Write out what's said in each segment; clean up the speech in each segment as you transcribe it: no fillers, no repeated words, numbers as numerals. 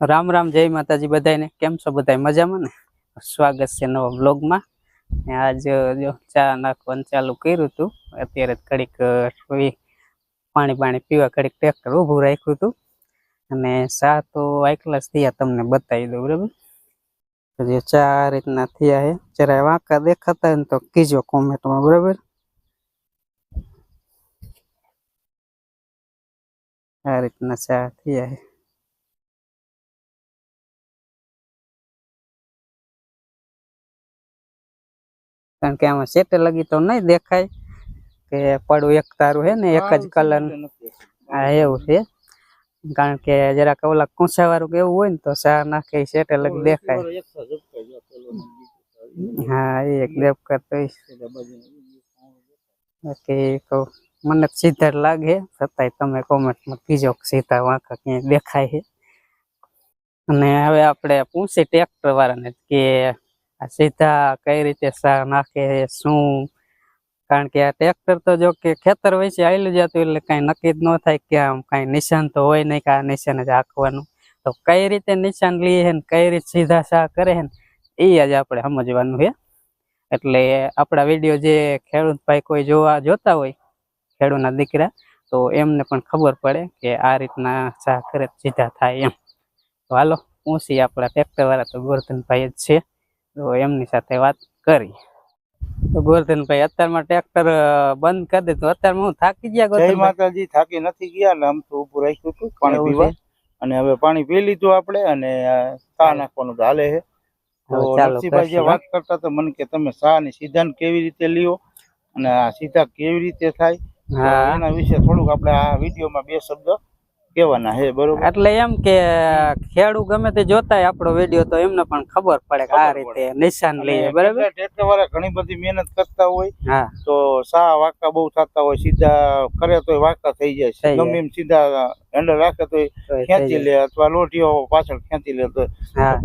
રામ રામ, જય માતાજી બધાને। કેમ છો બધા? મજામાં ને? સ્વાગત છે નવા બ્લોગમાં। આજ જો ચા નાખવાનું ચાલુ કર્યું હતું। અત્યારે ઘડીક પાણી પીવા ઘડીક ટ્રેક્ટર ઊભું રાખ્યું હતું અને ચા તો એકલા જ થયા, તમને બતાવી દઉં બરાબર। તો જે ચા આ રીતના થયા છે, જરા વાંકા દેખાતા હોય ને તો કીજો કોમેન્ટમાં બરાબર। આ રીતના ચા થયા છે। કારણ કે આમાં સેટે લગી તો નહીં દેખાય કે પડું એક તારું છે ને એક જ કલર। હા એવું છે, કારણ કે જરાક ઓલા કુંસા વાળું એવું હોય ને તો ચા નાખે સેટે લગી દેખાય। હા એક દેવ કરતો બાકી તો મને સીધા લાગે, છતાંય તમે કોમેન્ટમાં કીજો સીધા વાંકા ક્યાંય દેખાય છે। અને હવે આપણે પૂછી ટ્રેક્ટર વાળાને કે આ સીધા કઈ રીતે ચા નાખે શું, કારણ કે આ ટ્રેક્ટર તો જો કે ખેતર વચ્ચે આવેલું જતું એટલે કઈ નક્કી જ ન થાય કે આમ કઈ નિશાન તો હોય નહીં કે આ નિશાન જ આંકવાનું। તો કઈ રીતે નિશાન લઈએ છે ને કઈ રીતે સીધા ચા કરે છે ને એ જ આપણે સમજવાનું છે। એટલે આપણા વિડીયો જે ખેડૂત ભાઈ કોઈ જોતા હોય, ખેડૂતના દીકરા, તો એમને પણ ખબર પડે કે આ રીતના ચા કરે સીધા થાય એમ। તો હાલો પૂછી આપણા ટ્રેક્ટર વાળા તો ગોરધનભાઈ જ છે, તો એમની સાથે વાત કરી। તો ગોરધનભાઈ અત્યારમાં ટ્રેક્ટર બંધ કરી દીધું, અત્યારમાં હું થાકી ગયા? જય માતાજી, થાકી નથી ગયા ને, આમ તો ઊભું રાખ્યું હતું પાણી પીવા, અને હવે પાણી પી લીધું આપણે અને ચા નાખવાનું તો હાલે છે। તો નરસિંહભાઈ જે વાત કરતા તો મને કે તમે ચા ની સીધા કેવી રીતે લ્યો અને આ સીધા કેવી રીતે થાય, એના વિશે થોડુંક આપણે આ વિડીયોમાં બે શબ્દ કહેવાના છે બરોબર। એટલે એમ કે ખેડૂત ગમે તે જોતા હોય આપણો વિડીયો તો એમને પણ ખબર પડે કે આ રીતે નિશાન લઈએ બરાબર। ટ્રેક્ટર વાળા ઘણી બધી મહેનત કરતા હોય તો સા વાંકા બહુ થતા હોય, સીધા કરે તો વાંકા થઈ જાય, ગમે એમ સીધા હેન્ડલ રાખે તો ખેંચી લે અથવા લોટીઓ પાછળ ખેંચી લે। તો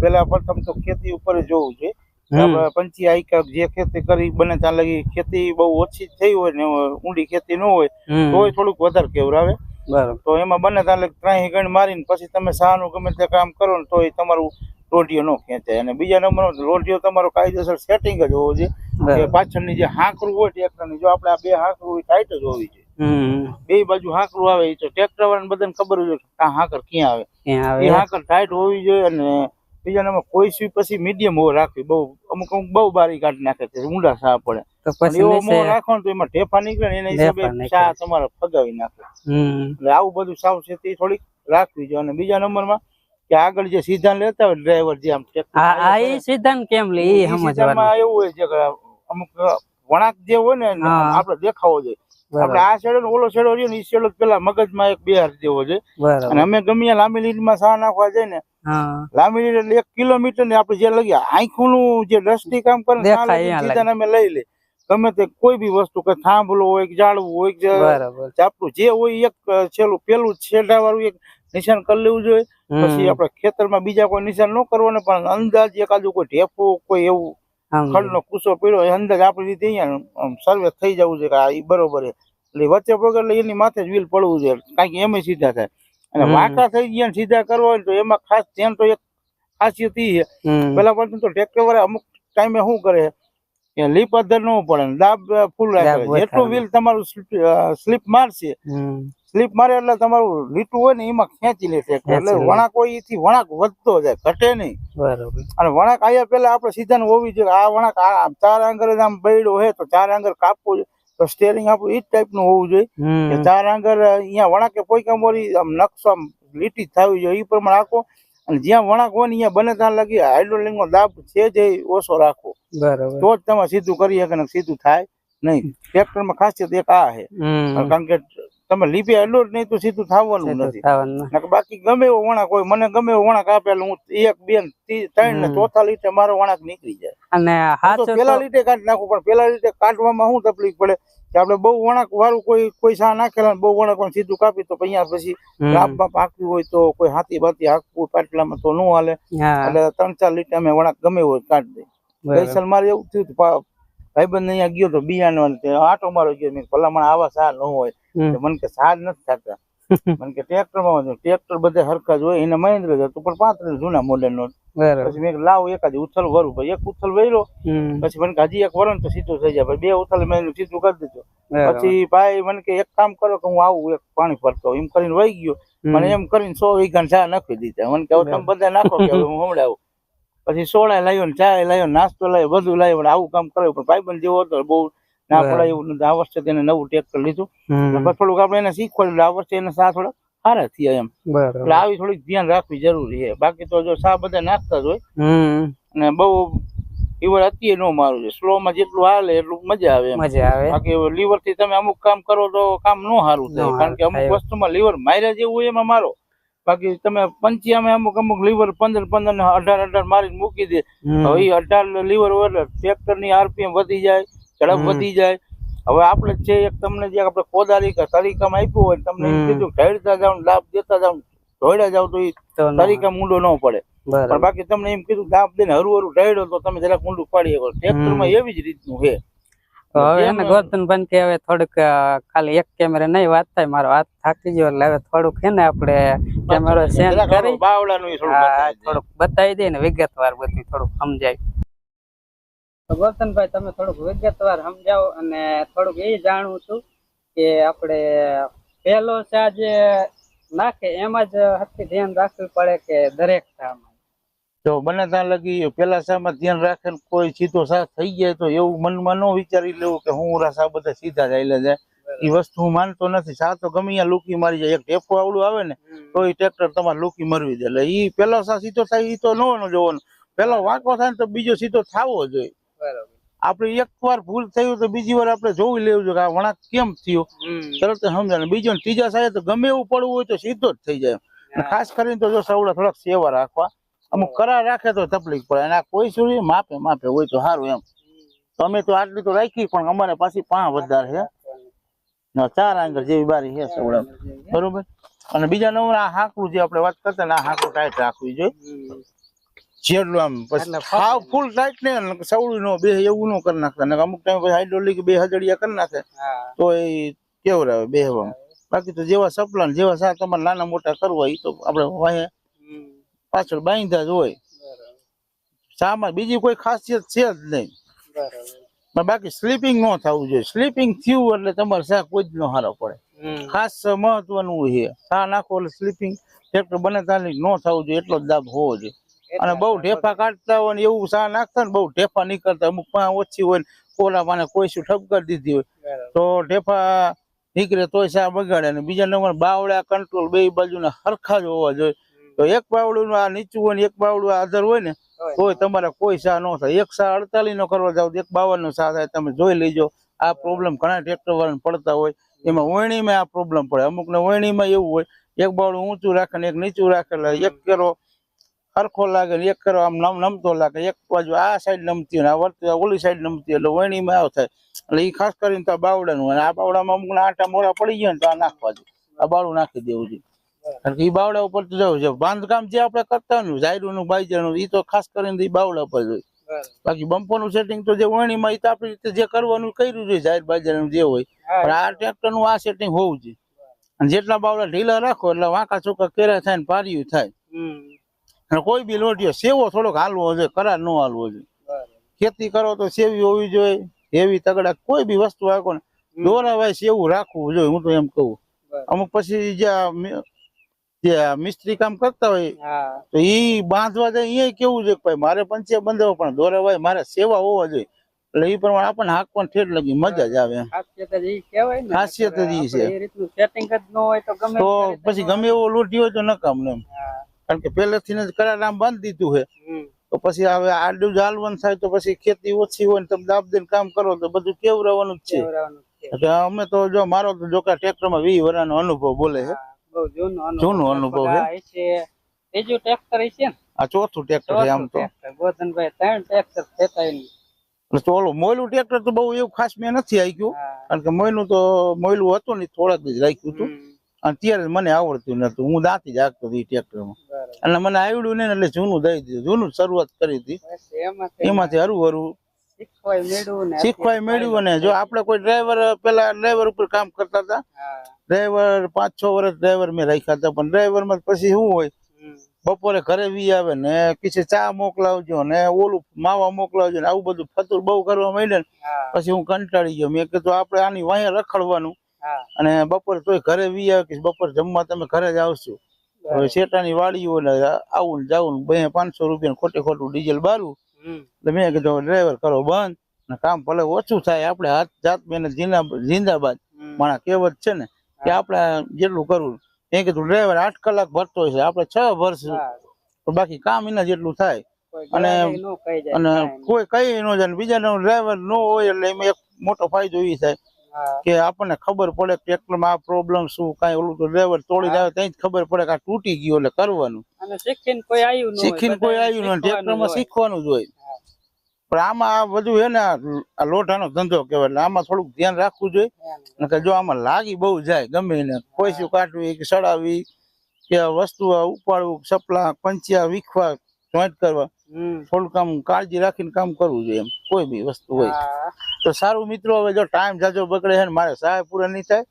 પેલા પ્રથમ તો ખેતી ઉપર જોવું છે, આપણે પંચી આઈકા જે ખેતી કરી બને ત્યાં લગી ખેતી બહુ ઓછી થઈ હોય ને ઊંડી ખેતી ન હોય તોય થોડુંક વધારે કેવરાવે। તો એમાં બને ત્યાં ત્રાહી ગણ મારીને પછી તમે સાનું ગમે તે કામ કરો ને તો એ તમારું લોઢિયો ન ખેંચાય। અને બીજા નંબર લોઢિયો તમારો કાયદેસર સેટિંગ જ હોવો જોઈએ, પાછળની જે હાંકરું હોય ટ્રેક્ટરની, જો આપણે આ બે હાંકરું ટાઈટ જ હોવી જોઈએ, બે બાજુ હાંકરું આવે તો ટ્રેક્ટર વાળાને બધાને ખબર હોય કે આ હાંકર ક્યાં આવે, એ હાંકર ટાઈટ હોવી જોઈએ। અને બીજા નંબર કોઈ સી પછી મીડિયમ હોવો રાખવી, બહુ અમુક બહુ બારી કાઢી નાખે છે, ઊંડા સા પડે, એવો મોહ રાખો ને તો એમાં ઢેફા નીકળે ને એના હિસાબે ચા તમારે ફગાવી નાખે। એટલે આવું બધું સાવચેતી થોડીક રાખવી જોઈએ। અને બીજા નંબરમાં કે આગળ જે સીધા લેતા હોય ડ્રાઈવર, જે આમ સીધા કેમ લે એ સમજવામાં એવું હોય છે કે અમુક વણાક જે હોય ને આપણે દેખાવો જોઈએ, આપણે આ છેડો ને ઓલો છેડો રહ્યો ને એ છેડો પેલા મગજમાં એક બે હાથ દેવો જોઈએ। અને અમે ગમે લાંબી લીટમાં સા નાખવા જાય ને, લાંબી લીટ એટલે 1 કિલોમીટર ને આપણે જે લઈએ આંખું નું જે દ્રષ્ટિ કામ કરે સીધા અમે લઈ લે, ગમે તે કોઈ બી વસ્તુ કે થાંભલો હોય કે જાળવું હોય કે ચાપડું જે હોય એક છેલ્લું પેલું છેડા વાળું એક નિશાન કરી લેવું જોઈએ। પછી આપણે ખેતરમાં બીજા કોઈ નિશાન ન કરવાના, પણ અંદાજ એકાદું કોઈ ઢેફો કોઈ એવું ખડનો કુસો પીડ્યો અંદાજ આપણી રીતે અહીંયા સર્વે થઈ જવું છે કે આ બરોબર છે, એટલે વચ્ચે પગ એટલે એની માથે જ વ્હીલ પડવું જોઈએ, કારણ કે એમ સીધા થાય। અને વાંકા થઈ ગયા સીધા કરવા હોય તો એમાં ખાસ ધ્યાન તો એક ખાસિયત એ છે, પેલા પછી તો ટ્રેક્ટર વાળા અમુક ટાઈમે શું કરે કે લીપ અધર ન પડે, દાબ ફૂલ રાખે, જેટલું વ્હીલ તમારું સ્લીપ મારશે, સ્લીપ મારે એટલે તમારું લીટું હોય ને એમાં ખેંચી લે ટ્રેક્ટર, એટલે વણાક હોય એથી વણાક વધતો જાય, ઘટે નહીં। અને વણાક આયા પેલા આપણે સીધા હોવી જોઈએ, આ વણાક ચાર આંગળ આમ બૈડો હોય તો ચાર આંગળ કાપવું જોઈએ, તો સ્ટેરિંગ આપણું એ જ ટાઈપનું હોવું જોઈએ કે ચાર આંગળ અહીંયા વણાકે પોઈકા મોરી આમ નકશો આમ લીટી થવી જોઈએ, એ પ્રમાણે રાખો। અને જ્યાં વણાક હોય ને અહીંયા બને ત્યાં લગી હાઇડ્રોલિક નો દાબ છે જે ઓછો રાખો, તો જ તમે સીધું કરી શકે ને સીધું થાય નહીં। ટ્રેક્ટરમાં ખાસિયત એક આ છે, કારણ કે તમે લીપે એટલો જ નહીં તો સીધું થવાનું નથી। બાકી ગમે એવો વણાક હોય, મને ગમે એવો વણાક આપેલો હું 1 2 3 ને ચોથા લીટે મારો વણાક નીકળી જાય, અને પેલા લીટે કાઢી નાખું, પણ પેલા લીટે કાઢવામાં શું તકલીફ પડે કે આપણે બહુ વણાક વાળું કોઈ સા નાખેલા બહુ વણાક સીધું કાપી તો અહીંયા પછી લાભમાં પાકવું હોય તો કોઈ હાથી બાતી હાંકવું પાટલામાં તો ન હાલે, એટલે 3 4 લીટે અમે વણાક ગમે હોય કાઢી દઈએ। ગઈસલ મારે એવું થયું ભાઈબંધ અહીંયા ગયો તો બિયાનો આટો મારો ગયો, ભલામણ આવા સા ન હોય, મને કે સા જ નથી થતા, કારણ કે ટ્રેક્ટર બધે હરખા જ હોય. એને મહેન્દ્ર જ હતું પણ 35 જૂના મોડેલ નો. પછી મેં લાવ એકાદ ઉથલ વરું, પછી એક ઉથલ વૈરો, પછી મને હજી એક વરણ તો સીધું થઈ જાય. બે ઉથલ મેં સીધું કરી દીધું. પછી ભાઈ મને કે એક કામ કરો કે હું આવું એક પાણી ભરતો, એમ કરીને વહી ગયો. મને એમ કરીને 100 વીઘા ચા નાખી દીધા. મને કે તમે બધા નાખો કે હું હમણાં આવું. પછી સોડા લાવ્યો ને ચા લાવ્યો, નાસ્તો લાવ્યો, બધું લાવ્યો. આવું કામ કર્યું પણ ભાઈબંધ જેવો હતો બહુ ના પડાય એવું નથી. આ વર્ષે તેને નવું ટ્રેક્ટર લીધું, થોડુંક આપણે એને શીખવાડ્યું. આ વર્ષે એને સા થોડા સારા થયા એમ. એટલે આવી થોડીક ધ્યાન રાખવી જરૂરી છે. બાકી તો જો સા બધા નાખતા જ હોય અને બહુ લીવર અત્યારે નો મારું છે. સ્લો માં જેટલું હાલે એટલું મજા આવે. બાકી લીવર થી તમે અમુક કામ કરો તો કામ નો સારું થાય, કારણ કે અમુક વસ્તુમાં લીવર માર્યા જેવું હોય એમાં મારો. બાકી તમે પંચિયામાં અમુક લીવર 15 ને 18 મારીને મૂકી દે. હવે 18 લીવર હોય ટ્રેક્ટર ની આરપીએમ વધી જાય, ઝડપ વધી જાય. હવે આપણે છે એક તમને જે આપણે કોદારી કે તરીકામાં આપ્યું હોય, તમને એમ કીધું ઢળતા જાવ, લાભ દેતા જાવ, ઢોળ્યા જાવ તો એ તરીકા મૂંડો ન પડે. પણ બાકી તમને એમ કીધું લાભ દઈને હરું ઢળ્યો તો તમે જરાક ઊંડું પાડી શકો. ટ્રેક્ટરમાં એવી જ રીતનું છે. હવે ગોરધનભાઈ કે હવે થોડુંક ખાલી એક કેમેરા નહીં વાત થાય, મારો હાથ થાકી ગયો એટલે હવે થોડુંક છે ને આપણે કેમેરો સેન્ડ કરી બાવડાનું થોડુંક બતાવી દઈએ ને વિગતવાર બધું થોડુંક સમજાય. ગોરધનભાઈ તમે થોડુંક વિગતવાર સમજાવો. અને થોડુંક એ જાણવું છું કે આપણે પહેલો ચા જે નાખે એમાં જ હત્તી ધ્યાન રાખવું પડે કે દરેક ચામાં? તો બને ત્યાં લગી પેલા શામાં ધ્યાન રાખે ને કોઈ સીધો સા થઈ જાય તો એવું મનમાં ન વિચારી લેવું કે હું સા બધા સીધા જાય જાય. એ વસ્તુ હું માનતો નથી. સા તો ગમે ત્યાં લુકી મારી જાય. એક ટેપો આવડું આવે ને તો એ ટ્રેક્ટર તમારે લુકી મરવી દે. એટલે એ પેલો સા સીધો થાય એ તો ન જોવાનો. પેલો વાંકો થાય ને તો બીજો સીધો થવો જોઈએ. આપડે એક વાર ભૂલ થયું તો બીજી વાર આપણે જોઈ લેવું જોઈએ કે આ વળાંક કેમ થયો, તરત સમજાય. બીજો ત્રીજા સાહેબ તો ગમે એવું પડવું હોય તો સીધો જ થઈ જાય. ખાસ કરીને તો જો સવડા થોડાક સેવા રાખવા. અમુક કરા રાખે તો તકલીફ પડે. અને આ કોઈ સુધી માપે હોય તો સારું એમ. અમે તો આટલી તો રાખી પણ અમારે પાછી 5 વધારે છે. 4 આંગળ જેવી બારી છે સવડા, બરોબર. અને બીજા નંબર આ હાંકડું જે આપણે વાત કરતા ને, આ હાંકડું ટાઈટ રાખવી જોઈએ. જેટલું આમ હાવ ફૂલ ટાઈટ ને સવડું નો બે એવું નો કરી નાખતા. અમુક ટાઈમ પછી હાઇડ્રોલિક 2 હજડિયા કરી નાખે તો એ કેવરાવે બેહવામાં. બાકી તો જેવા સપલા જેવા સા તમારે નાના મોટા કરવા એ તો આપણે વાહે પાછળ બાંધ્યા જ હોય. શામાં બીજી કોઈ ખાસિયત છે જ નહીં. બાકી સ્લીપિંગ ન થવું જોઈએ. સ્લીપિંગ થયું એટલે તમારે શા કોઈ જ ન હારો પડે. ખાસ મહત્વનું છે શા નાખો એટલે સ્લીપિંગ ટ્રેક્ટર બને ત્યાં ન થવું જોઈએ. એટલો જ દાબ હોવો જોઈએ. અને બહુ ઢેફા કાઢતા હોય ને એવું શા નાખતા ને બહુ ઢેફા નીકળતા, અમુક પા ઓછી હોય ને કોલા પાને કોઈ શું ઠપકર દીધી હોય તો ઢેફા નીકળે તોય શા બગાડે. ને બીજા નંબર બાવડા કંટ્રોલ બે બાજુના હરખા જ હોવા જોઈએ. તો એક બાવડું આ નીચું હોય ને એક બાવડું આ આધર હોય ને તોય તમારે કોઈ સા ન થાય. એક સા 48 નો કરવા જાવ તો એક 52 નો સા થાય. તમે જોઈ લેજો. આ પ્રોબ્લેમ ઘણા ટ્રેક્ટર વાળાને પડતા હોય. એમાં વણણીમાં આ પ્રોબ્લેમ પડે. અમુક ને વણણીમાં એવું હોય એક બાવડું ઊંચું રાખે ને એક નીચું રાખેલા, એક કેરો હરખો લાગે ને એક કેરો આમ નમતો લાગે. એક બાજુ આ સાઈડ નમતી હોય આ ઓલી સાઈડ નમતી એટલે વણણીમાં આવ થાય. એટલે એ ખાસ કરીને તો આ બાવડાનું. અને આ બાવડામાં અમુક આટા મોરા પડી ગયા ને તો આ નાખવા જોઈએ. આ બાવડું નાખી દેવું જોઈએ. કારણ કે એ બાવડા ઉપર તો જવું છે. બાંધકામ જે આપણે કરતા હોય જાયરું નું બાઈજાનું એ તો ખાસ કરીને એ બાવડા ઉપર જોઈએ. બાકી બમ્પર નું સેટિંગ તો જે વણીમાં એ તો આપણી રીતે જે કરવાનું કર્યું જોઈએ જાહેર બાજારનું જે હોય. પણ આ ટ્રેક્ટર નું આ સેટિંગ હોવું જોઈએ. અને જેટલા બાવડા ઢીલા રાખો એટલે વાંકા ચોકા કેરા થાય ને પાર્યું થાય. અને કોઈ બી લોટીઓ સેવો થોડોક હાલવો જોઈએ, કરાર ન હાલવો જોઈએ. ખેતી કરો તો સેવી હોવી જોઈએ. એવી તગડા કોઈ બી વસ્તુ રાખો ને દોરાવાય સેવું રાખવું જોઈએ. હું તો એમ કહું. અમુક પછી જે મિસ્ત્રી કામ કરતા હોય તો ઈ બાંધવા જાય એ કેવું છે ભાઈ મારે પંચે બંધાવો પણ દોરાવાય મારે સેવા હોવા જોઈએ. એટલે એ પ્રમાણે આપણને હાંકવાની ઠેઠ લગી મજા જ આવે. ખાસિયત જ ઈ છે. તો પછી ગમે એવો લોટી હોય તો નકામ એમ. કારણ કે પહેલેથી જ કરાર આમ બાંધી દીધું છે તો પછી હવે આડું જ હાલવાનું થાય તો પછી ખેતી ઓછી હોય ને તમે દાબ દઈને કામ કરો તો બધું કેવરાવાનું જ છે. અમે તો જો મારો તો જો કે ટ્રેક્ટરમાં 20 વર્ષનો અનુભવ બોલે છે. જૂનો અનુભવ છે. બીજું ટ્રેક્ટર છે ને આ ચોથું ટ્રેક્ટર છે. આમ તો ગોરધનભાઈ 3 ટ્રેક્ટર થતા તો ઓલું મોયલું ટ્રેક્ટર તો બહુ એવું ખાસ મેં નથી આક્યું. કારણ કે મોયલું હતું ને થોડાક જ રાખ્યું હતું. અને ત્યારે મને આવડતું નતું. હું દાંતી જ હાંકતો હતી ટ્રેક્ટરમાં. એટલે મને આવડ્યું નહીં એટલે જૂનું દઈ દીધું. જૂનું શરૂઆત કરી હતી. એમાંથી હરું શીખવાય મેળવ્યું. ને જો આપણે કોઈ ડ્રાઈવર પેલા ડ્રાઈવર ઉપર કામ કરતા હતા ડ્રાઈવર 5-6 વર્ષ ડ્રાઈવર મેં રાખ્યા હતા, પણ ડ્રાઈવરમાં પછી શું હોય, બપોરે ઘરે વી આવે ને કિસે ચા મોકલાવજો ને ઓલું માવા મોકલાવજો ને આવું બધું ફતુર બહુ કરવા માંડે ને પછી હું કંટાળી ગયો. મેં કીધું આપણે આની વાંહે રખડવાનું અને બપોરે તોય ઘરે વી આવે કે બપોર જમવા તમે ઘરે જ આવશો. હવે શેટાની વાડીઓ ને આવું ને જાવું ને 500 રૂપિયા ખોટે ખોટું ડીઝલ બારું. એટલે મેં કીધું ડ્રાઈવર કરો બંધ ને કામ ભલે ઓછું થાય, આપણે હાથ જાત મહેનત જિંદાબાદ માણા કહેવત છે ને કે આપણે જેટલું કરવું. મેં કીધું ડ્રાઈવર 8 કલાક ભરતો હોય છે, આપણે 6 ભરશું, બાકી કામ એના જેટલું થાય. અને કોઈ કઈ ન જાય, બીજાનો ડ્રાઈવર ન હોય એટલે એમાં એક મોટો ફાયદો એ થાય કે આપણને ખબર પડે ટ્રેક્ટરમાં આ પ્રોબ્લેમ શું, કાંઈ ઓલું તો ડ્રાઈવર તોડી આવે ત્યાં જ ખબર પડે કે આ તૂટી ગયું એટલે કરવાનું. શીખીને કોઈ આવ્યું ન, ટ્રેક્ટરમાં શીખવાનું જ હોય. પણ આમાં આ બધું હે ને આ લોઢાનો ધંધો કહેવાય, એટલે આમાં થોડુંક ધ્યાન રાખવું જોઈએ. કે જો આમાં લાગી બહુ જાય ગમે એને, કોઈ શું કાઢવી કે સડાવી કે વસ્તુ ઉપાડવું, સપલા પંચિયા વીખવા જોઈન્ટ કરવા, થોડું કામ કાળજી રાખીને કામ કરવું જોઈએ એમ કોઈ બી વસ્તુ હોય તો સારું. મિત્રો હવે જો ટાઈમ જાજો બગડે છે ને મારે સહાય પૂરા નહીં થાય,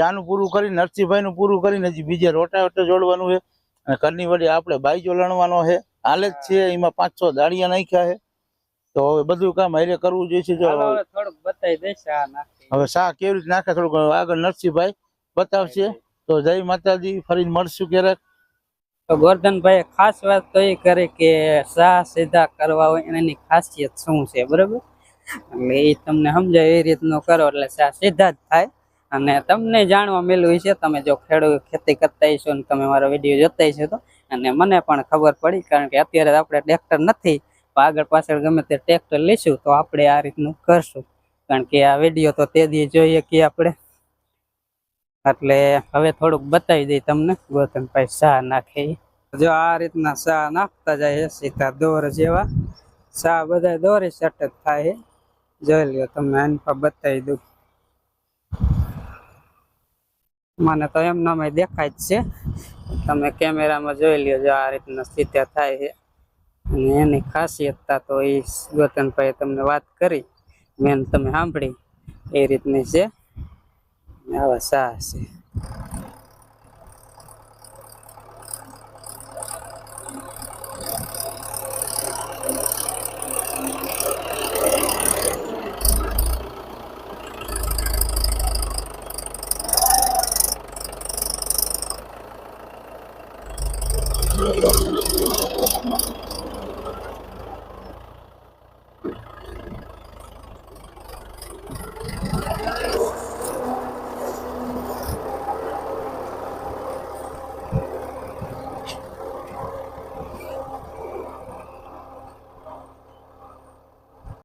આનું પૂરું કરીને નરસિંહભાઈ નું પૂરું કરીને હજી બીજે રોટાવેટર જોડવાનું છે અને ઘરની વડી આપણે બાઈજો લણવાનો છે, હાલે જ છે. એમાં 5-6 દાળિયા નાખ્યા છે, તો હવે બધું કામ હારે કરવું જોઈએ છે. જો થોડુંક બતાવી દઈશ હવે શાહ કેવી રીતે નાખે, થોડુંક આગળ નરસિંહભાઈ બતાવશે. તો જય માતાજી, ફરી મળશું ક્યારેક. તો ગોરધનભાઈ ખાસ વાત તો એ કરે કે શાહ સીધા કરવા હોય એની ખાસિયત શું છે, બરોબર? એટલે એ તમને સમજાય એ રીતનું કરો એટલે શાહ સીધા જ થાય. અને તમને જાણવા મળ્યું છે, તમે જો ખેડૂત ખેતી કરતા હશો ને તમે મારો વિડીયો જોતા હશો તો, અને મને પણ ખબર પડી, કારણ કે અત્યારે આપણે ટ્રેક્ટર નથી, આગળ પાછળ ગમે તે ટ્રેક્ટર લઈશું તો આપણે આ રીતનું કરશું, કારણ કે આ વિડીયો તો તે દી જોઈએ કે આપણે. એટલે હવે થોડુંક બતાવી દઈ તમને ગોરધનભાઈ શાહ નાખે. જો આ રીતના શાહ નાખતા જાય સીધા દોર જેવા શાહ, બધા દોરી સેટ જ થાય. જોઈ લ્યો તમે, આની પર બતાવી દઉં, મને તો એમ નામે દેખાય જ છે, તમે કેમેરામાં જોઈ લ્યો. જો આ રીતના સીધા થાય છે, અને એની ખાસિયતતા તો એ ગોરધનભાઈ તમને વાત કરી, મેન તમે સાંભળી એ રીતની છે. આવા શાહ છે.